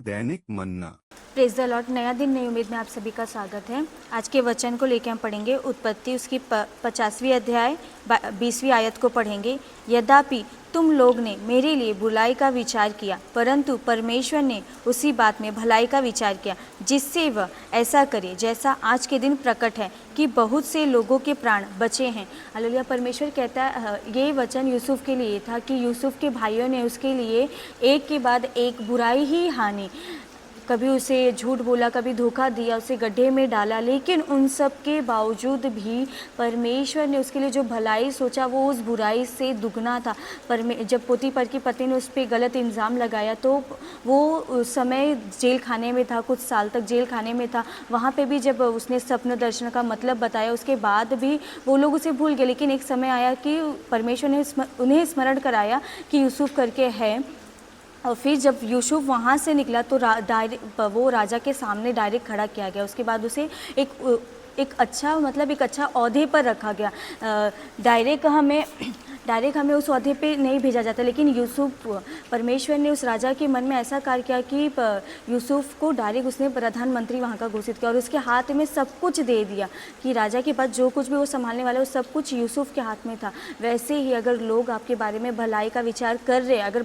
Dainik Manna. Praise the Lord. नया दिन नई उम्मीद में आप सभी का स्वागत है। आज के वचन को लेकर हम पढ़ेंगे उत्पत्ति उसकी 50वीं अध्याय 20वीं आयत को पढ़ेंगे। यद्यपि तुम लोग ने मेरे लिए बुराई का विचार किया, परंतु परमेश्वर ने उसी बात में भलाई का विचार किया, जिससे वह ऐसा करे जैसा आज के दिन प्रकट है कि बहुत से लोगों के प्राण बचे हैं। हालेलुया। परमेश्वर कहता है, ये वचन यूसुफ के लिए था कि यूसुफ के भाइयों ने उसके लिए एक के बाद एक बुराई ही हानि, कभी उसे झूठ बोला, कभी धोखा दिया, उसे गड्ढे में डाला, लेकिन उन सब के बावजूद भी परमेश्वर ने उसके लिए जो भलाई सोचा वो उस बुराई से दुगना था। जब पोतीफर की पत्नी ने उस पर गलत इल्ज़ाम लगाया तो वो उस समय जेल खाने में था, कुछ साल तक जेल खाने में था। वहाँ पे भी जब उसने स्वप्न दर्शन का मतलब बताया, उसके बाद भी वो लोग उसे भूल गए। लेकिन एक समय आया कि परमेश्वर ने उन्हें स्मरण कराया कि यूसुफ करके है। और फिर जब यूसुफ वहाँ से निकला तो वो राजा के सामने डायरेक्ट खड़ा किया गया। उसके बाद उसे एक अच्छा ओहदे पर रखा गया। डायरेक्ट हमें उस ओहदे पे नहीं भेजा जाता, लेकिन यूसुफ, परमेश्वर ने उस राजा के मन में ऐसा कार्य किया कि यूसुफ को डायरेक्ट उसने प्रधानमंत्री वहाँ का घोषित किया और उसके हाथ में सब कुछ दे दिया कि राजा के पास जो कुछ भी वो संभालने वाला है वो सब कुछ यूसुफ के हाथ में था। वैसे ही अगर लोग आपके बारे में भलाई का विचार कर रहे हैं, अगर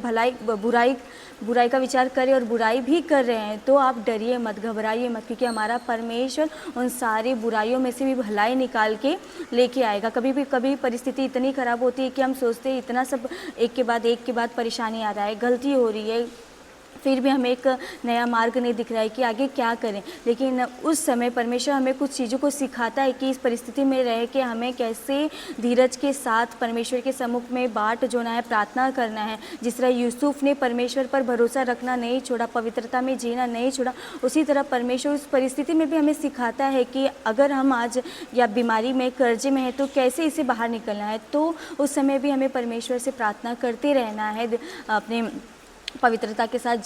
बुराई का विचार करें और बुराई भी कर रहे हैं, तो आप डरिए मत, घबराइए मत, क्योंकि हमारा परमेश्वर उन सारी बुराइयों में से भी भलाई निकाल के लेके आएगा। कभी परिस्थिति इतनी ख़राब होती है कि हम सोचते हैं इतना सब एक के बाद परेशानी आ रहा है, गलती हो रही है, फिर भी हमें एक नया मार्ग नहीं दिख रहा है कि आगे क्या करें। लेकिन उस समय परमेश्वर हमें कुछ चीज़ों को सिखाता है कि इस परिस्थिति में रह के हमें कैसे धीरज के साथ परमेश्वर के सम्मुख में बाट जोड़ना है, प्रार्थना करना है। जिस तरह यूसुफ ने परमेश्वर पर भरोसा रखना नहीं छोड़ा, पवित्रता में जीना नहीं छोड़ा, उसी तरह परमेश्वर उस परिस्थिति में भी हमें सिखाता है कि अगर हम आज या बीमारी में, कर्जे में हैं तो कैसे इसे बाहर निकलना है। तो उस समय भी हमें परमेश्वर से प्रार्थना करते रहना है, अपने पवित्रता के साथ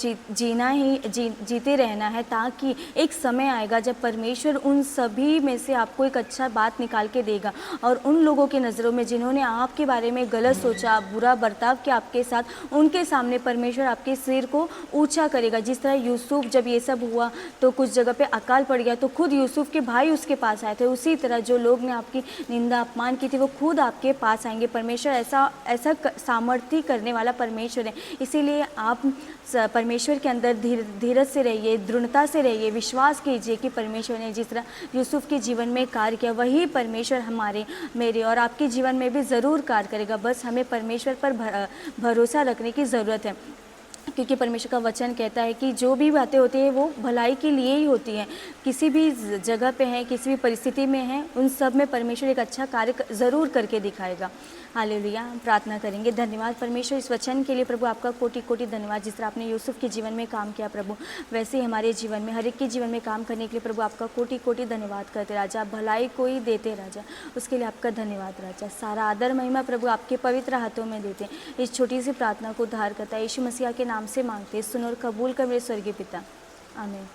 जीते रहना है, ताकि एक समय आएगा जब परमेश्वर उन सभी में से आपको एक अच्छा बात निकाल के देगा। और उन लोगों के नज़रों में जिन्होंने आपके बारे में गलत सोचा, बुरा बर्ताव किया आपके साथ, उनके सामने परमेश्वर आपके सिर को ऊंचा करेगा। जिस तरह यूसुफ, जब ये सब हुआ तो कुछ जगह पे अकाल पड़ गया तो खुद यूसुफ के भाई उसके पास आए थे, उसी तरह जो लोग ने आपकी निंदा अपमान की थी वो खुद आपके पास आएंगे। परमेश्वर ऐसा सामर्थ्य करने वाला परमेश्वर है। इसीलिए आप परमेश्वर के अंदर धीरज से रहिए, दृढ़ता से रहिए, विश्वास कीजिए कि परमेश्वर ने जिस तरह यूसुफ के जीवन में कार्य किया वही परमेश्वर मेरे और आपके जीवन में भी ज़रूर कार्य करेगा। बस हमें परमेश्वर पर भरोसा रखने की ज़रूरत है, क्योंकि परमेश्वर का वचन कहता है कि जो भी बातें होती हैं वो भलाई के लिए ही होती हैं। किसी भी जगह पे हैं, किसी भी परिस्थिति में हैं, उन सब में परमेश्वर एक अच्छा कार्य ज़रूर करके दिखाएगा। हालेलुया। हम प्रार्थना करेंगे। धन्यवाद परमेश्वर इस वचन के लिए। प्रभु आपका कोटि कोटि धन्यवाद। जिस तरह आपने यूसुफ के जीवन में काम किया प्रभु, वैसे ही हमारे जीवन में, हर एक के जीवन में काम करने के लिए प्रभु आपका कोटि कोटि धन्यवाद करते राजा। भलाई को ही देते राजा, उसके लिए आपका धन्यवाद राजा। सारा आदर महिमा प्रभु आपके पवित्र हाथों में देते हैं। इस छोटी सी प्रार्थना को उद्धार करता है यीशु मसीह के नाम से मांगते, सुनो और कबूल कर मेरे स्वर्गीय पिता, आमीन।